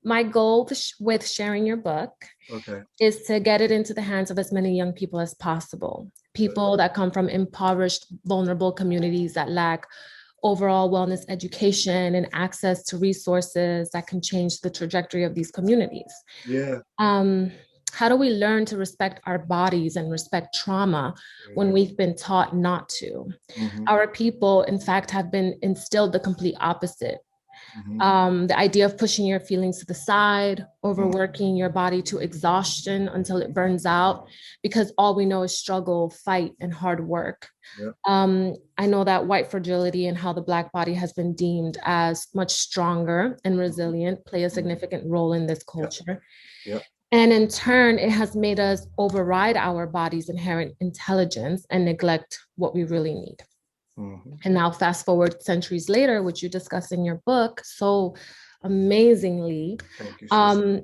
My goal with sharing your book Okay. is to get it into the hands of as many young people as possible. People that come from impoverished, vulnerable communities that lack overall wellness education and access to resources that can change the trajectory of these communities. Yeah. Um, how do we learn to respect our bodies and respect trauma when Yeah. we've been taught not to? Hmm. Our people, in fact, have been instilled the complete opposite. Hmm. The idea of pushing your feelings to the side, overworking your body to exhaustion until it burns out, because all we know is struggle, fight, and hard work. Yeah. I know that white fragility and how the Black body has been deemed as much stronger and Hmm. resilient play a Hmm. significant role in this Yeah. culture. Yeah. And in turn, it has made us override our body's inherent intelligence and neglect what we really need. Hmm. And now, fast forward centuries later, which you discuss in your book so amazingly, Thank you, sis. um,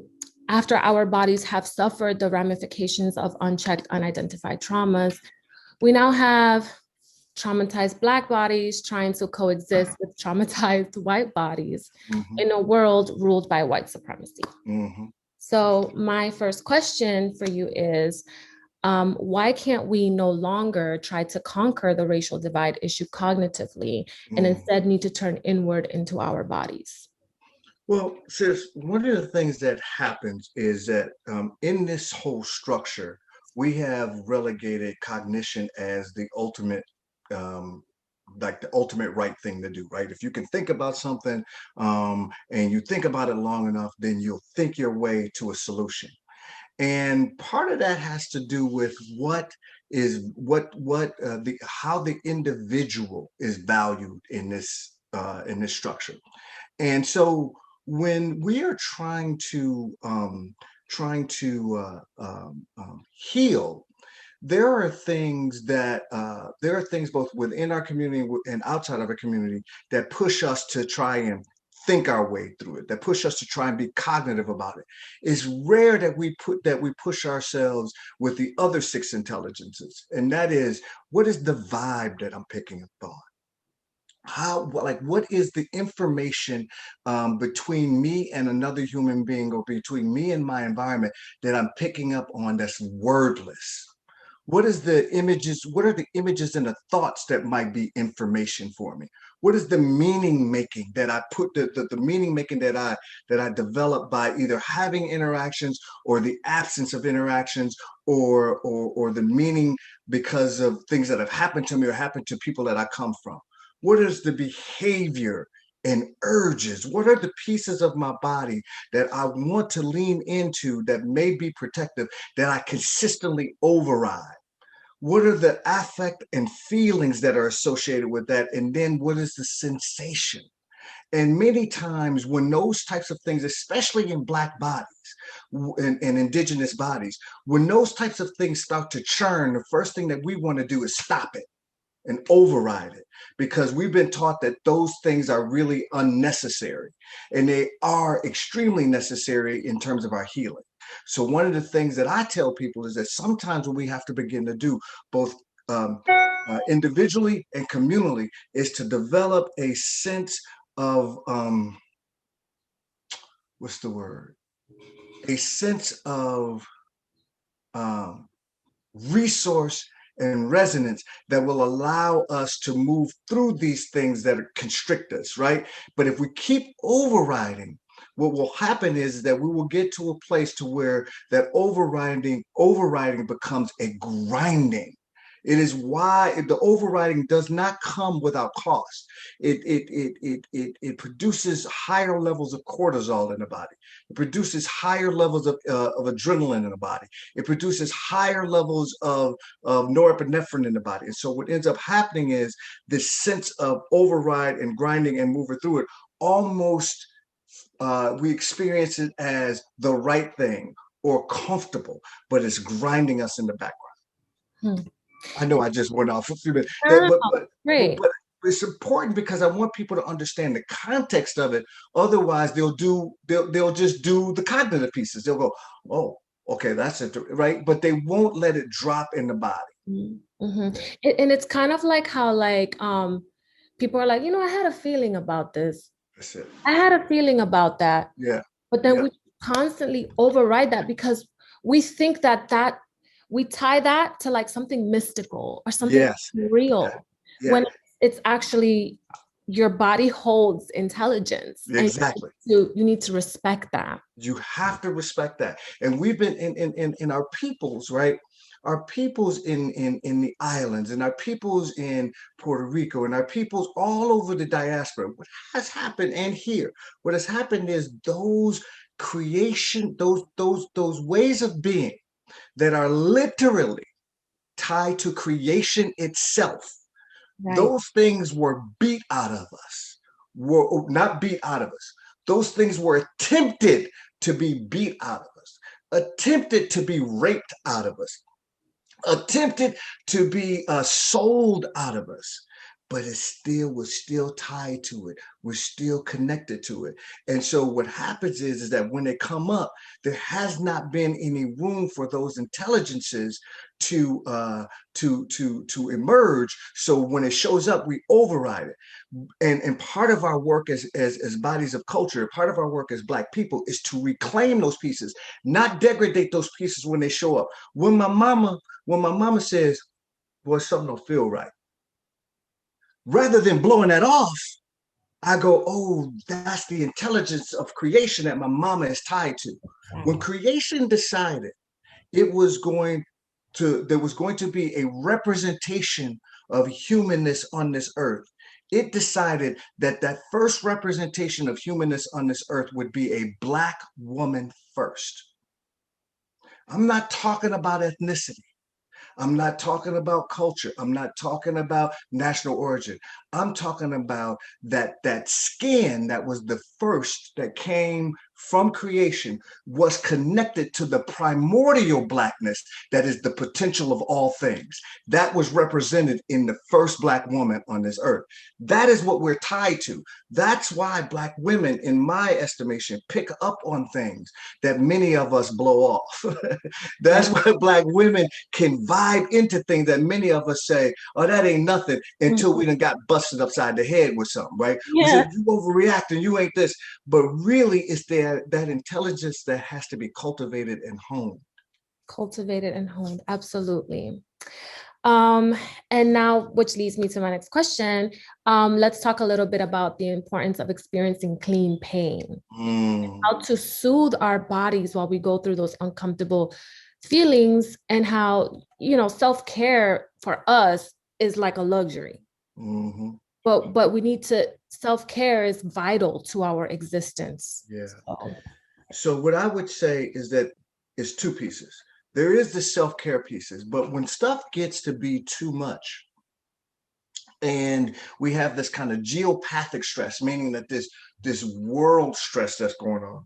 after our bodies have suffered the ramifications of unchecked, unidentified traumas, we now have traumatized Black bodies trying to coexist with traumatized white bodies Hmm. in a world ruled by white supremacy. Hmm. So, my first question for you is, why can't we no longer try to conquer the racial divide issue cognitively and Hmm. instead need to turn inward into our bodies? Well, sis, one of the things that happens is that in this whole structure, we have relegated cognition as the ultimate, um, like the ultimate right thing to do, right? If you can think about something and you think about it long enough, then you'll think your way to a solution. And part of that has to do with what the how the individual is valued in this structure. And so when we are trying to heal, there are things both within our community and outside of our community that push us to try and think our way through it, that push us to try and be cognitive about it. It's rare that we push ourselves with the other six intelligences, and that is, what is the vibe that I'm picking up on? What is the information between me and another human being, or between me and my environment, that I'm picking up on that's wordless? What are the images and the thoughts that might be information for me? What is the meaning making that I put the meaning making that I develop by either having interactions or the absence of interactions, or the meaning because of things that have happened to me or happened to people that I come from? What is the behavior and urges? What are the pieces of my body that I want to lean into that may be protective, that I consistently override? What are the affect and feelings that are associated with that? And then what is the sensation? And many times when those types of things, especially in Black bodies and indigenous bodies, when those types of things start to churn, the first thing that we want to do is stop it and override it, because we've been taught that those things are really unnecessary, and they are extremely necessary in terms of our healing. So one of the things that I tell people is that sometimes what we have to begin to do, both individually and communally, is to develop a sense of what's the word, a sense of um, resource and resonance that will allow us to move through these things that constrict us, right? But if we keep overriding, what will happen is that we will get to a place to where that overriding becomes a grinding. It is why the overriding does not come without cost. It produces higher levels of cortisol in the body. It produces higher levels of adrenaline in the body. It produces higher levels of norepinephrine in the body. And so what ends up happening is this sense of override and grinding and moving through it, almost we experience it as the right thing or comfortable, but it's grinding us in the background. Hmm. I know I just went off a few minutes, Oh, great. but it's important because I want people to understand the context of it. Otherwise, they'll just do the cognitive pieces. They'll go, oh, okay, that's it, right? But they won't let it drop in the body. Mm-hmm. And it's kind of like how people are like, I had a feeling about this. That's it. I had a feeling about that. Yeah. But then we constantly override that because we think that we tie that to like something mystical or something Yes. real, Yeah. when it's actually your body holds intelligence, and Exactly. you need to respect that. You have to respect that. And we've been in our peoples, right? Our peoples in the islands, and our peoples in Puerto Rico, and our peoples all over the diaspora. What has happened, and here, what has happened is those creation, those ways of being that are literally tied to creation itself. Right. Those things were beat out of us, were not beat out of us. Those things were attempted to be beat out of us, attempted to be raped out of us, attempted to be sold out of us, but it still was still tied to it. We're still connected to it. And so what happens is that when they come up, there has not been any room for those intelligences to to emerge. So when it shows up, we override it. And part of our work as bodies of culture, part of our work as Black people, is to reclaim those pieces, not degrade those pieces when they show up. When my mama says, boy, something don't feel right, rather than blowing that off, I go, oh, that's the intelligence of creation that my mama is tied to. When creation decided it was going there was going to be a representation of humanness on this earth, it decided that that first representation of humanness on this earth would be a Black woman first. I'm not talking about ethnicity. I'm not talking about culture. I'm not talking about national origin. I'm talking about that skin that was the first that came from creation was connected to the primordial Blackness that is the potential of all things. That was represented in the first Black woman on this earth. That is what we're tied to. That's why Black women, in my estimation, pick up on things that many of us blow off. That's why Black women can vibe into things that many of us say, oh, that ain't nothing, until we done got busted upside the head with something, right? We Yeah. said, you overreact and you ain't this. But really, it's that intelligence that has to be cultivated and honed. Cultivated and honed. Absolutely. Um, and now, which leads me to my next question. Let's talk a little bit about the importance of experiencing clean pain, how to soothe our bodies while we go through those uncomfortable feelings, and how, self-care for us is like a luxury. Mm-hmm. But we need to, self-care is vital to our existence. Yeah. So, So what I would say is that it's two pieces. There is the self-care pieces, but when stuff gets to be too much, and we have this kind of geopathic stress, meaning that this world stress that's going on,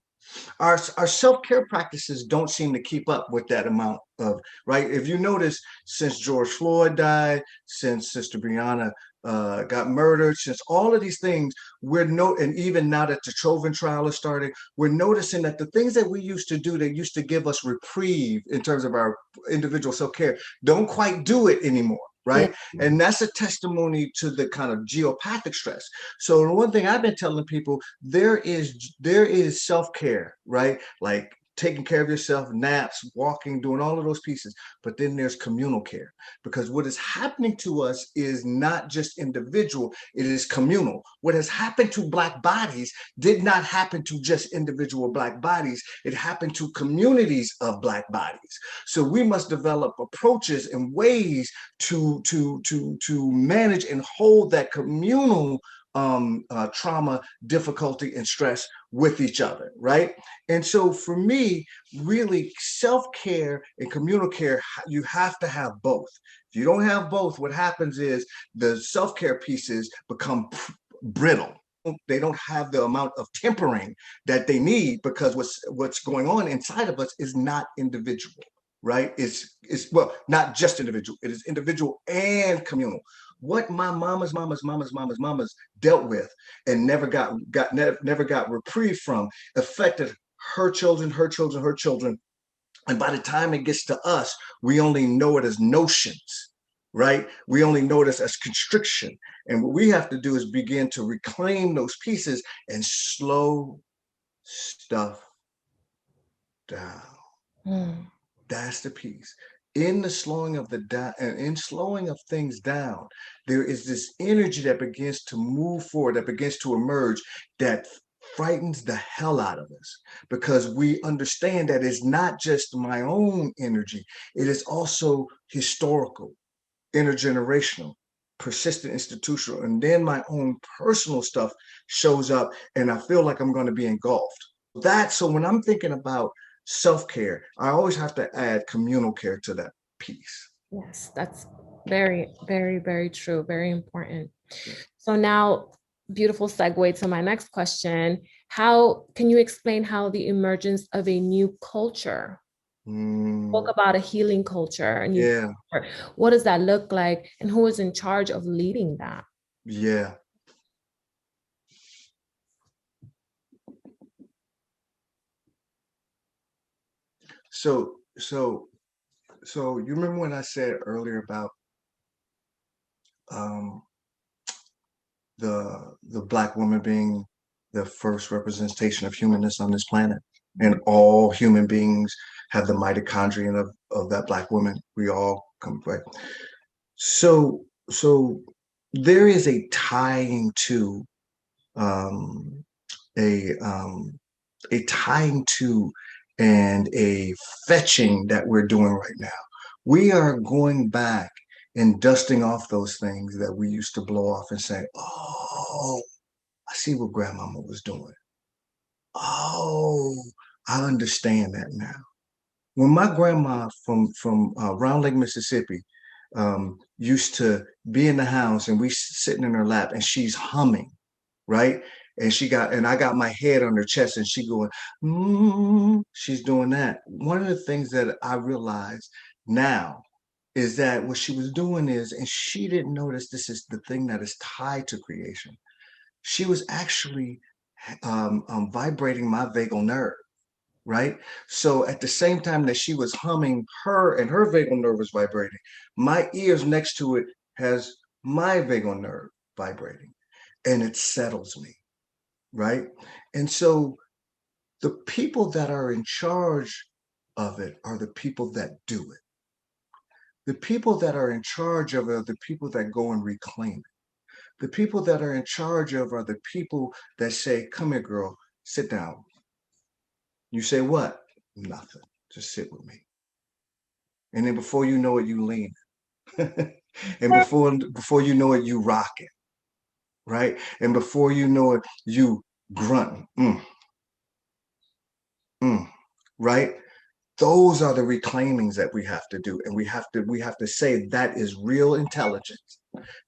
our self-care practices don't seem to keep up with that amount of, right? If you notice, since George Floyd died, since Sister Breonna got murdered, since all of these things, and even now that the Chauvin trial is starting, we're noticing that the things that we used to do that used to give us reprieve in terms of our individual self-care don't quite do it anymore. Right. yeah. And that's a testimony to the kind of geopathic stress. So the one thing I've been telling people, there is self-care, right? Like taking care of yourself, naps, walking, doing all of those pieces. But then there's communal care, because what is happening to us is not just individual, it is communal. What has happened to Black bodies did not happen to just individual Black bodies. It happened to communities of Black bodies. So we must develop approaches and ways to manage and hold that communal trauma, difficulty, and stress with each other, right? And so for me, really, self-care and communal care, you have to have both. If you don't have both, what happens is the self-care pieces become brittle. They don't have the amount of tempering that they need, because what's going on inside of us is not individual, right? It's well, not just individual, it is individual and communal. What my mamas dealt with and never got reprieve from affected her children, her children, her children. And by the time it gets to us, we only know it as notions, right? We only know it as constriction. And what we have to do is begin to reclaim those pieces and slow stuff down. Mm. That's the piece. In the slowing of the down, and in slowing of things down, there is this energy that begins to move forward, that begins to emerge, that frightens the hell out of us, because we understand that it's not just my own energy, it is also historical, intergenerational, persistent, institutional, and then my own personal stuff shows up, and I feel like I'm going to be engulfed. So when I'm thinking about self-care, I always have to add communal care to that piece. Yes, that's very, very, very true. Very important. Yeah. So now, beautiful segue to my next question. How can you explain how the emergence of a new culture, spoke about a healing culture, a new Yeah, culture, what does that look like, and who is in charge of leading that? yeah. So so you remember when I said earlier about um the black woman being the first representation of humanness on this planet, and all human beings have the mitochondrion of that black woman. We all come right. So there is a tying to um, a um, a tying to and a fetching that we're doing right now. We are going back and dusting off those things that we used to blow off and say, "Oh, I see what grandmama was doing. Oh, I understand that now." When my grandma from Round Lake, Mississippi, used to be in the house and we sitting in her lap and she's humming, right? And I got my head on her chest and she going, she's doing that. One of the things that I realized now is that what she was doing is, and she didn't notice, this is the thing that is tied to creation. She was actually vibrating my vagal nerve, right? So at the same time that she was humming, her and her vagal nerve was vibrating, my ears next to it has my vagal nerve vibrating, and it settles me, right? And so the people that are in charge of it are the people that do it. The people that are in charge of it are the people that go and reclaim it. The people that are in charge of are the people that say, "Come here, girl, sit down." You say, "What?" "Nothing. Just sit with me." And then before you know it, you lean. And before you know it, you rock it, right? And before you know it, you grunt. Mm, right? Those are the reclaimings that we have to do. And we have to say that is real intelligence,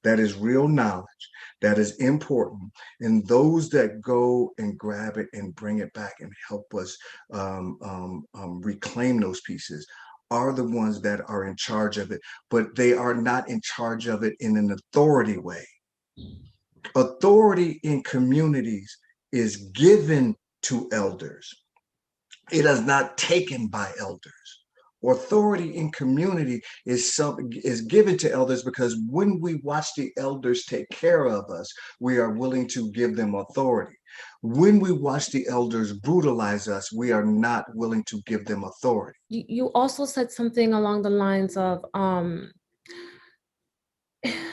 that is real knowledge, that is important. And those that go and grab it and bring it back and help us reclaim those pieces are the ones that are in charge of it, but they are not in charge of it in an authority way. Authority in communities is given to elders. It is not taken by elders. Authority in community is given to elders, because when we watch the elders take care of us, we are willing to give them authority. When we watch the elders brutalize us, we are not willing to give them authority. You also said something along the lines of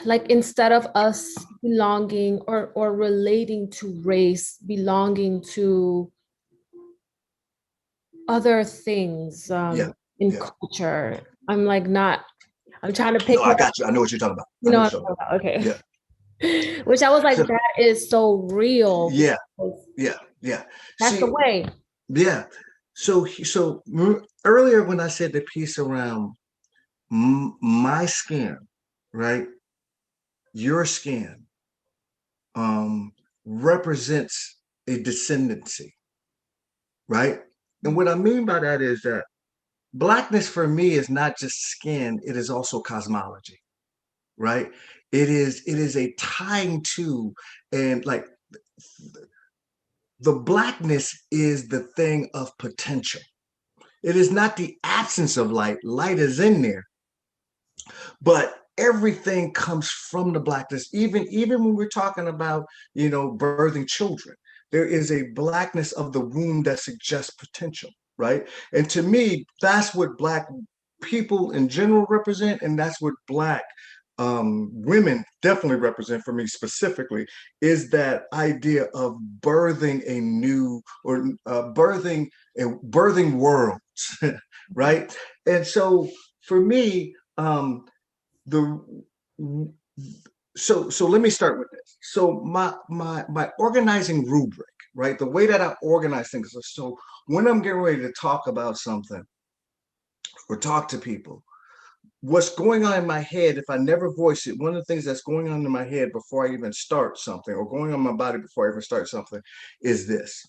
like, instead of us belonging or relating to race, belonging to other things Yeah, in yeah. culture. I'm like not, I'm trying to No, pick I it up, got you. I know what you're talking about. you I know know what what you're I'm talking talking about. about. Okay. Yeah. Which I was like, So that is so real, yeah, because yeah. that's the See, way. yeah. So earlier when I said the piece around my skin, right? Your skin represents a descendancy, right? And what I mean by that is that blackness for me is not just skin, it is also cosmology, right? It is a tying to, and like the blackness is the thing of potential. It is not the absence of light. Light is in there, but everything comes from the blackness. Even when we're talking about, birthing children, there is a blackness of the womb that suggests potential. right? And to me, that's what Black people in general represent, and that's what Black women definitely represent for me specifically, is that idea of birthing a new or birthing worlds, right? And so for me, the so let me start with this. So my organizing rubric, right? The way that I organize things. So when I'm getting ready to talk about something or talk to people, what's going on in my head, if I never voice it, one of the things that's going on in my head before I even start something, or going on my body before I ever start something, is this: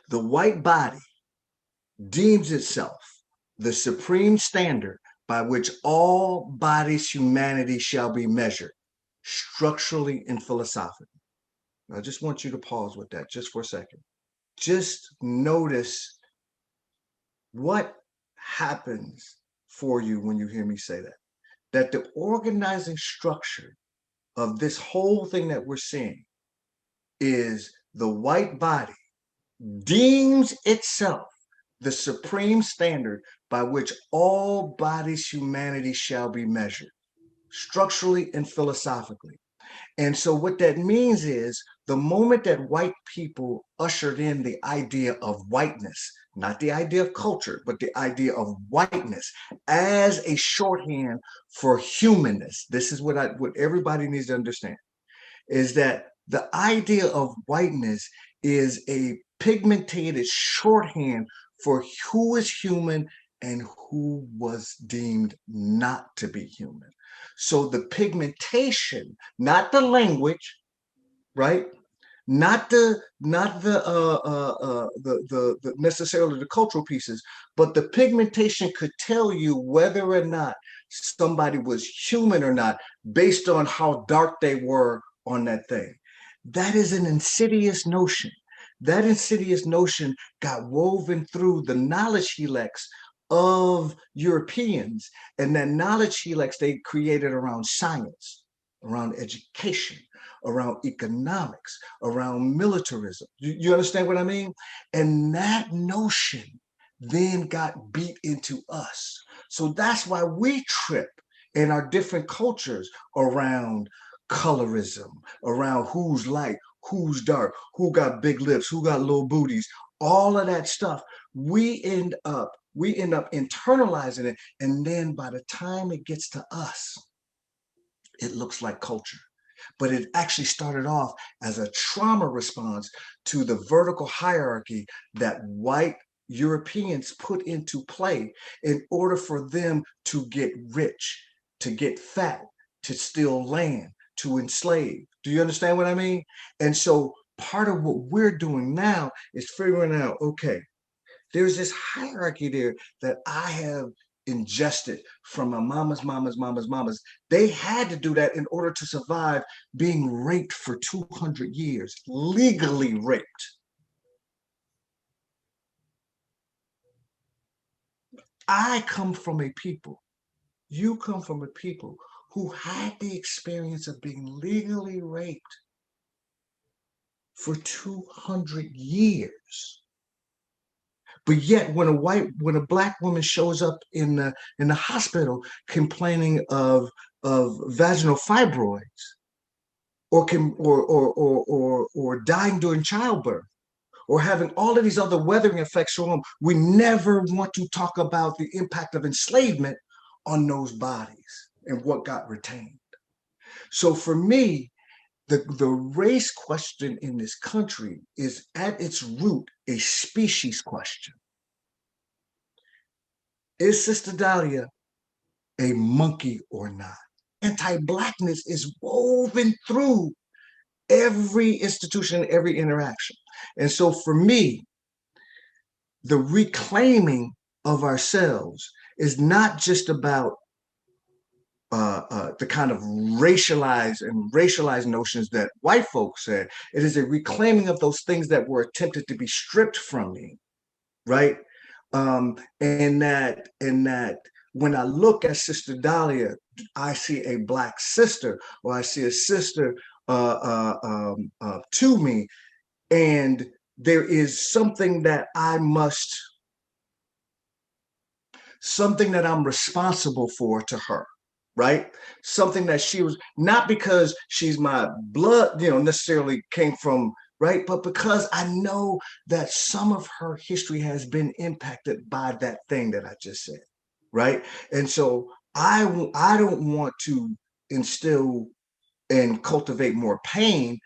the white body deems itself the supreme standard by which all bodies' humanity shall be measured, structurally and philosophically. I just want you to pause with that just for a second. Just notice what happens for you when you hear me say that. That the organizing structure of this whole thing that we're seeing is the white body deems itself the supreme standard by which all bodies' humanity shall be measured, structurally and philosophically. And so what that means is the moment that white people ushered in the idea of whiteness, not the idea of culture, but the idea of whiteness as a shorthand for humanness. This is what everybody needs to understand, is that the idea of whiteness is a pigmented shorthand for who is human and who was deemed not to be human. So the pigmentation, not the language, right? Not the necessarily the cultural pieces, but the pigmentation could tell you whether or not somebody was human or not based on how dark they were on that thing. That is an insidious notion. That insidious notion got woven through the knowledge helix of Europeans, and that knowledge helix they created around science, around education, around economics, around militarism. You understand what I mean? And that notion then got beat into us. So that's why we trip in our different cultures around colorism, around who's light, who's dark, who got big lips, who got little booties, all of that stuff. We end up internalizing it, and then by the time it gets to us, it looks like culture. But it actually started off as a trauma response to the vertical hierarchy that white Europeans put into play in order for them to get rich, to get fat, to steal land, to enslave. Do you understand what I mean? And so part of what we're doing now is figuring out, okay, there's this hierarchy there that I have ingested from my mamas. They had to do that in order to survive being raped for 200 years, legally raped. I come from a people, you come from a people who had the experience of being legally raped for 200 years. But yet, when a black woman shows up in the hospital complaining of vaginal fibroids, or can or dying during childbirth, or having all of these other weathering effects from them, we never want to talk about the impact of enslavement on those bodies and what got retained. So for me, the race question in this country is at its root a species question. Is Sister Dahlia a monkey or not? Anti-Blackness is woven through every institution, every interaction. And so for me, the reclaiming of ourselves is not just about the kind of racialized notions that white folks said. It is a reclaiming of those things that were attempted to be stripped from me, right? And that when I look at Sister Dahlia, I see a black sister, or I see a sister to me, and there is something that something that I'm responsible for to her, right? Something that she was, not because she's my blood, necessarily came from, right? But because I know that some of her history has been impacted by that thing that I just said, right? And so I don't want to instill and cultivate more pain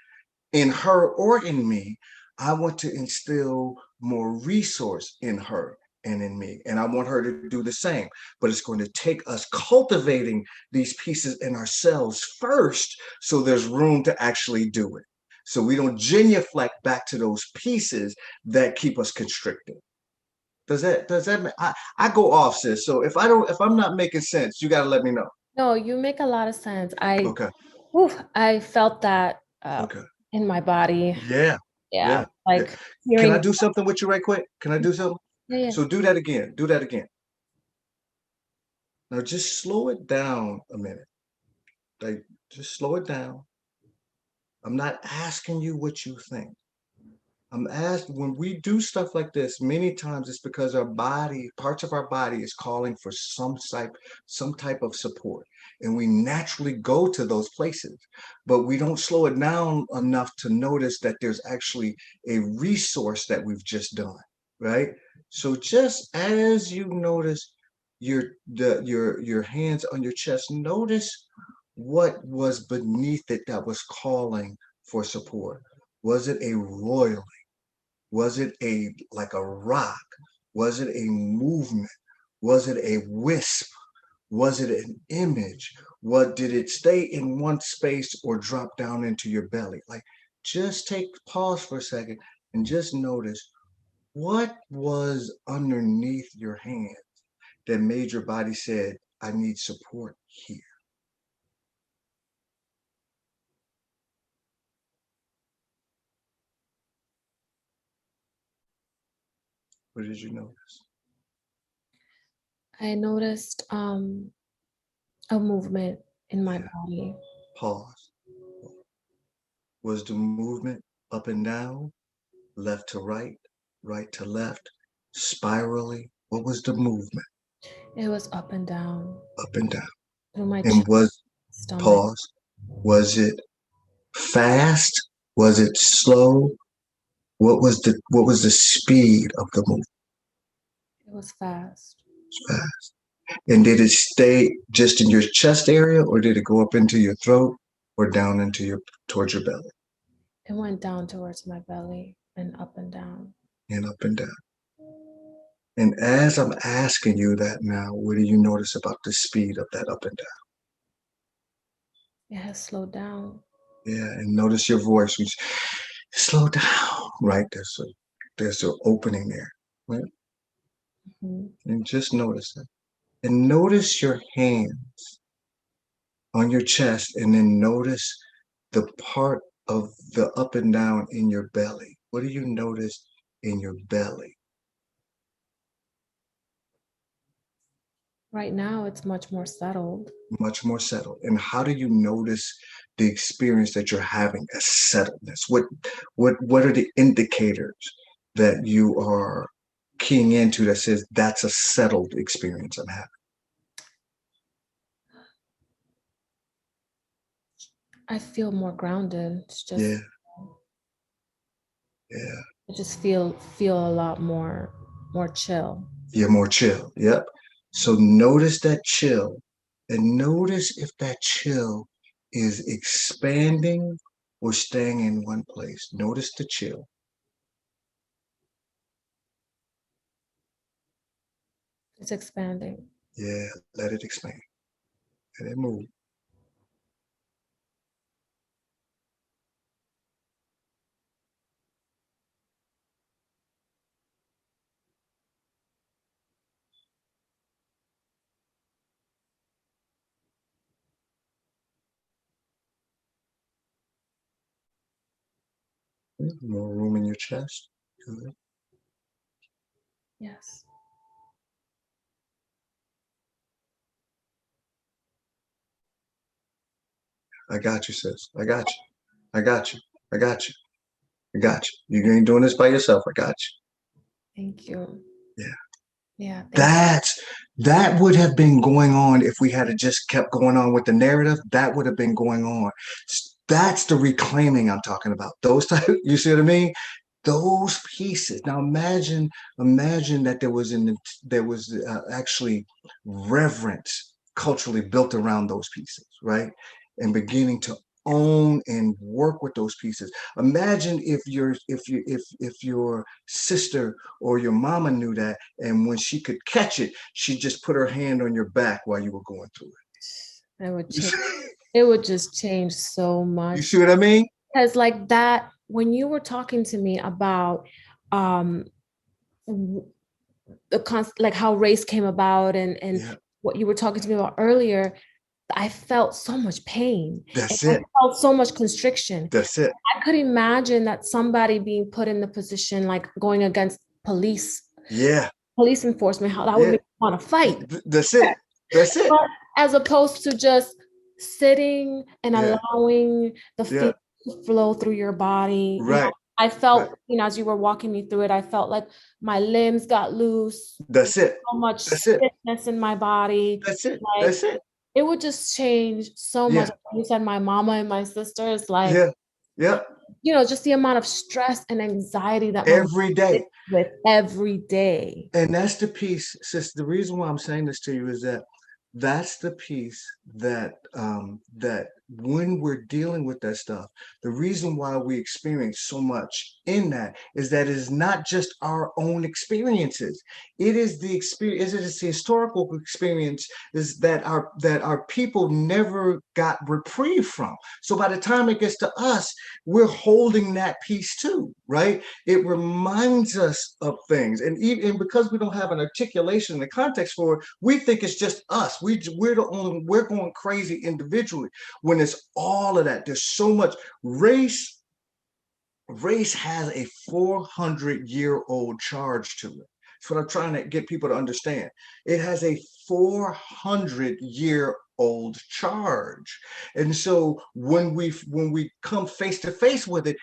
in her or in me. I want to instill more resource in her and in me. And I want her to do the same. But it's going to take us cultivating these pieces in ourselves first, so there's room to actually do it. So we don't genuflect back to those pieces that keep us constricted. Does that I go off, sis. So if I'm not making sense, you gotta let me know. No, you make a lot of sense. Okay. I felt that Okay. in my body. Yeah. Yeah, Yeah. Yeah. like Can I hearing. do something with you right quick? Can I do something? Yeah, yeah. So do that again. Do that again. Now just slow it down a minute. Like, just slow it down. I'm not asking you what you think. I'm asked when we do stuff like this, many times it's because our body, parts of our body is calling for some type of support. And we naturally go to those places, but we don't slow it down enough to notice that there's actually a resource that we've just done, right? So just as you notice your hands on your chest, notice what was beneath it that was calling for support. Was it a royal? Was it like a rock? Was it a movement? Was it a wisp? Was it an image? What did it stay in one space or drop down into your belly? Like, just take pause for a second and just notice what was underneath your hand that made your body said, I need support here. What did you notice? I noticed a movement in my Yeah. body. Pause. Was the movement up and down, left to right, right to left, spirally? What was the movement? It was up and down Up and down. through my And chest, was, stomach. pause, was it fast? Was it slow? What was the speed of the movement? It was fast. Fast. And did it stay just in your chest area, or did it go up into your throat or down into your towards your belly It went down towards my belly and up and down. and up and down? And as I'm asking you that now, what do you notice about the speed of that up and down? It has slowed down. Yeah, and notice your voice. Which, slow down. Right, there's an opening there. Right, Mhm. and just notice it. And notice your hands on your chest, and then notice the part of the up and down in your belly. What do you notice in your belly? Right now, it's much more settled. Much more settled. And how do you notice the experience that you're having as settledness? What are the indicators that you are keying into that says that's a settled experience I'm having? I feel more grounded. It's Yeah, just, yeah. I just feel a lot more chill. You're more chill. Yep. So notice that chill and notice if that chill is expanding or staying in one place. Notice the chill. It's expanding. Yeah, let it expand. Let it move. More room in your chest. Good. Yes. I got you, sis. I got you. I got you. I got you. I got you. You ain't doing this by yourself. I got Thank you. you. Yeah. Yeah, thank you. That would have been going on if we had just kept going on with the narrative. That would have been going on. That's the reclaiming I'm talking about. Those type, you see what I mean? Those pieces. Now imagine that there was actually reverence culturally built around those pieces, right? And beginning to own and work with those pieces. Imagine if your sister or your mama knew that, and when she could catch it, she just put her hand on your back while you were going through It would it. change. It would just change so You much. see what I mean? Because like that, when you were talking to me about um like how race came about and Yeah, what you were talking to me about earlier, I felt so much pain and that's I it. felt so much constriction. That's it. I could imagine that somebody being put in the position like going against Yeah, police enforcement, how that would yeah. make me want to fight. That's it. That's it. But as opposed to just sitting and Yeah, allowing the yeah. feeling to flow through your body. Right, I right. felt, as you were walking me through it, I felt like my limbs got loose, That's it. so much That's it. stiffness in my body. That's it. Like That's it. it would just change so much. Yeah, You said my mama and my sisters, like, yeah, yeah. just the amount of stress and anxiety that my mom Every day. lives with every day. And that's the piece, sis. The reason why I'm saying this to you is that that's the piece that when we're dealing with that stuff, the reason why we experience so much in that is that it is not just our own experiences. It is the experience, it is the historical experience is that our people never got reprieve from. So by the time it gets to us, we're holding that piece too, right? It reminds us of things, and even because we don't have an articulation in the context for it, we think it's just us. We're going crazy individually when it's all of that. There's so much race has a 400-year-old charge to it. That's what I'm trying to get people to understand. It has a 400-year-old charge. And so when we come face to face with it,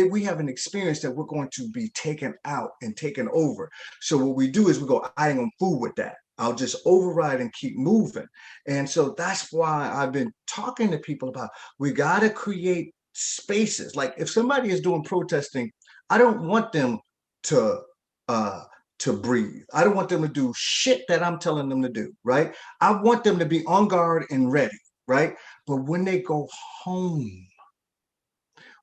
we have an experience that we're going to be taken out and taken over. So what we do is we go, I ain't gonna fool with that. I'll just override and keep moving. And so that's why I've been talking to people about we got to create spaces. Like if somebody is doing protesting, I don't want them to uh to breathe. I don't want them to do shit that I'm telling them to do, right? I want them to be on guard and ready, right? But when they go home,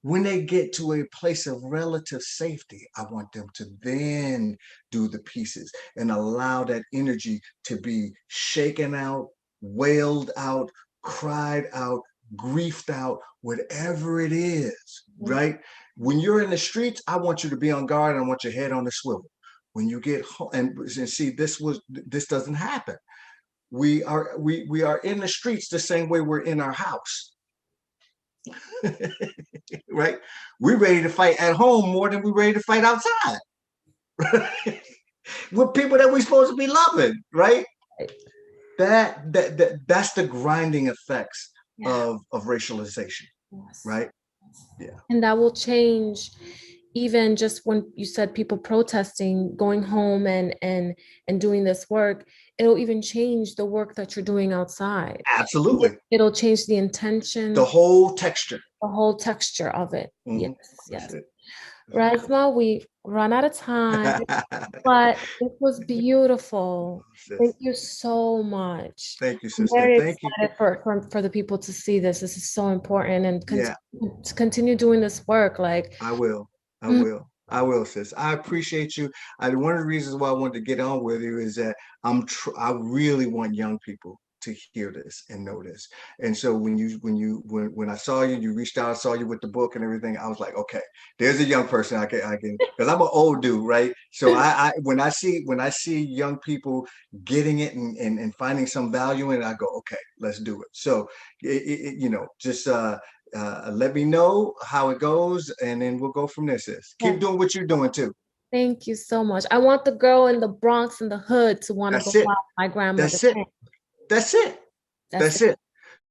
when they get to a place of relative safety, I want them to then do the pieces and allow that energy to be shaken out, wailed out, cried out, griefed out, whatever it is, right? When you're in the streets, I want you to be on guard and I want your head on the swivel. When you get home, and see, this doesn't happen. We are in the streets the same way we're in our house. Right? We're ready to fight at home more than we're ready to fight outside. With people that we're supposed to be loving, right? That's the grinding effects Yeah. of racialization, Yes. right? Yeah. And that will change even just when you said people protesting, going home and doing this work, it'll even change the work that you're doing outside. Absolutely. It'll change the intention, The whole texture. the whole texture of it. Yes, Mhm. That's yes. it. Resmaa, we run out of time, but it was beautiful. Sis. Thank you so much. Thank you, I'm sister. very Thank you. excited for the people to see this. This is so important and Yeah. to continue doing this work. Like, I will. I mm, will. I will, sis. I appreciate you. One of the reasons why I wanted to get on with you is that I really want young people to hear this and know this. And so when I saw you, you reached out, I saw you with the book and everything. I was like, okay, there's a young person I can because I'm an old dude, right? So I when I see young people getting it and finding some value in it, I go, okay, let's do it. So just let me know how it goes, and then we'll go from there, sis. Keep yes, doing what you're doing too. thank you so much. I want the girl in the Bronx in the hood to want to That's go it. watch my grandmother. That's it. That's it. That's That's it. it.